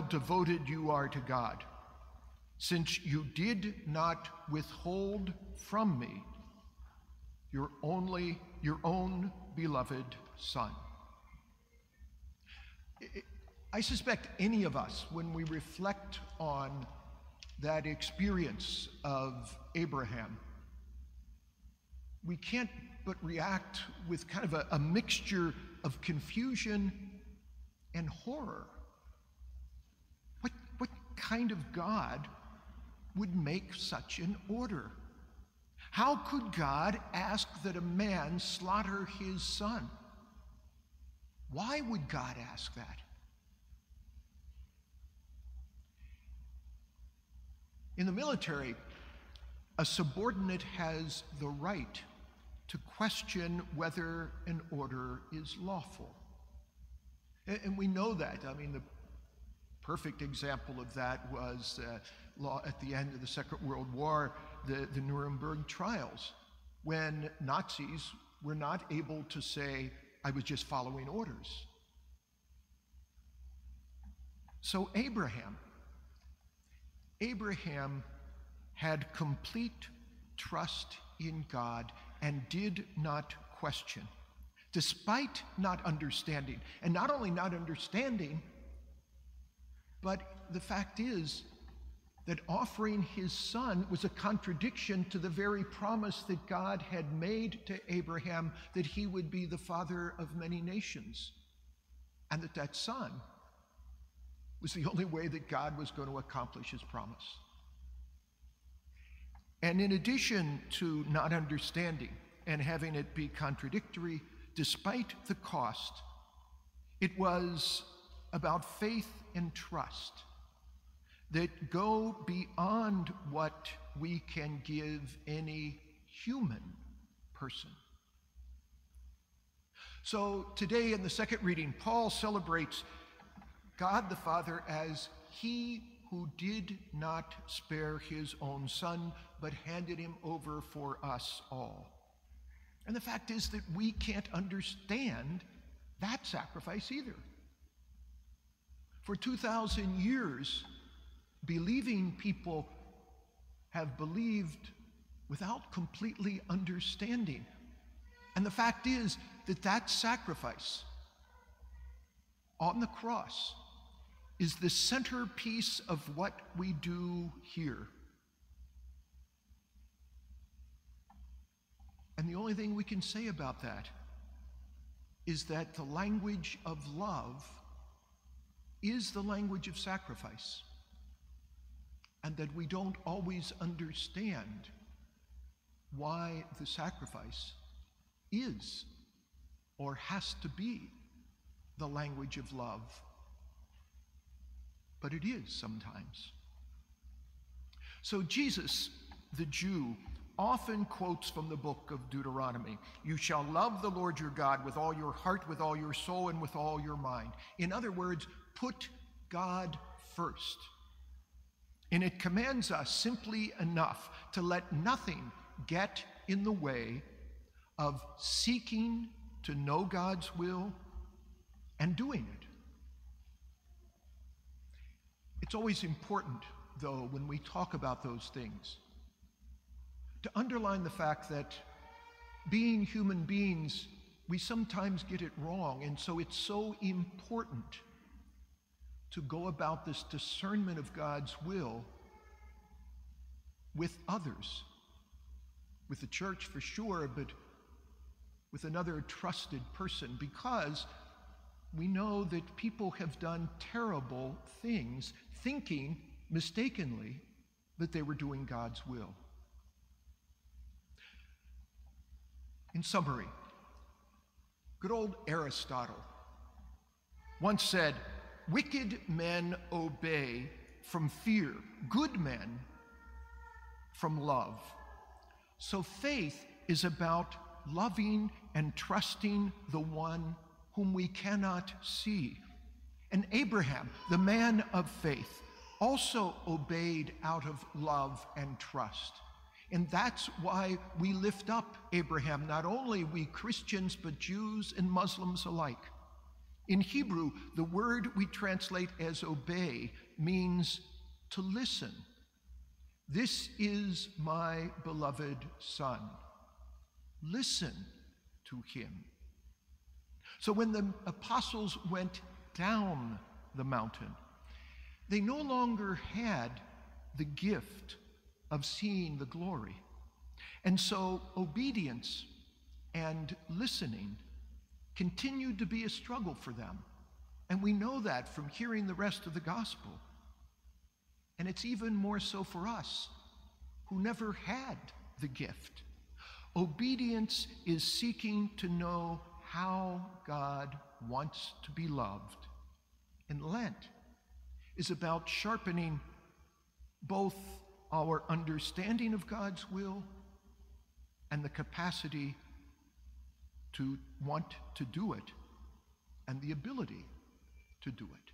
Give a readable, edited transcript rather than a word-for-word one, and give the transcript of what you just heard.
devoted you are to God, since you did not withhold from me your own beloved Son. I suspect any of us, when we reflect on that experience of Abraham, we can't but react with kind of a mixture of confusion and horror. What kind of God would make such an order? How could God ask that a man slaughter his son? Why would God ask that? In the military, a subordinate has the right to question whether an order is lawful. And we know that. I mean, the perfect example of that was law at the end of the Second World War, the Nuremberg trials, when Nazis were not able to say, I was just following orders. So Abraham had complete trust in God and did not question, despite not understanding. And not only not understanding, but the fact is that offering his son was a contradiction to the very promise that God had made to Abraham, that he would be the father of many nations, and that son was the only way that God was going to accomplish his promise. And in addition to not understanding and having it be contradictory, despite the cost, it was about faith and trust that go beyond what we can give any human person. So today in the second reading, Paul celebrates God the Father as he who did not spare his own son, but handed him over for us all. And the fact is that we can't understand that sacrifice either. For 2,000 years, believing people have believed without completely understanding. And the fact is that that sacrifice on the cross is the centerpiece of what we do here. And the only thing we can say about that is that the language of love is the language of sacrifice, and that we don't always understand why the sacrifice is or has to be the language of love. But it is sometimes. So Jesus, the Jew, often quotes from the book of Deuteronomy, "You shall love the Lord your God with all your heart, with all your soul, and with all your mind." In other words, put God first. And it commands us simply enough to let nothing get in the way of seeking to know God's will and doing it. It's always important, though, when we talk about those things, to underline the fact that being human beings, we sometimes get it wrong, and so it's so important to go about this discernment of God's will with others, with the church for sure, but with another trusted person, because we know that people have done terrible things, thinking mistakenly that they were doing God's will. In summary, good old Aristotle once said, "Wicked men obey from fear, good men from love." So faith is about loving and trusting the one whom we cannot see. And Abraham, the man of faith, also obeyed out of love and trust. And that's why we lift up Abraham, not only we Christians, but Jews and Muslims alike, In Hebrew, the word we translate as obey means to listen. This is my beloved Son. Listen to him. So when the apostles went down the mountain, they no longer had the gift of seeing the glory. And so obedience and listening continued to be a struggle for them. And we know that from hearing the rest of the gospel. And it's even more so for us, who never had the gift. Obedience is seeking to know how God wants to be loved. And Lent is about sharpening both our understanding of God's will and the capacity to want to do it and the ability to do it.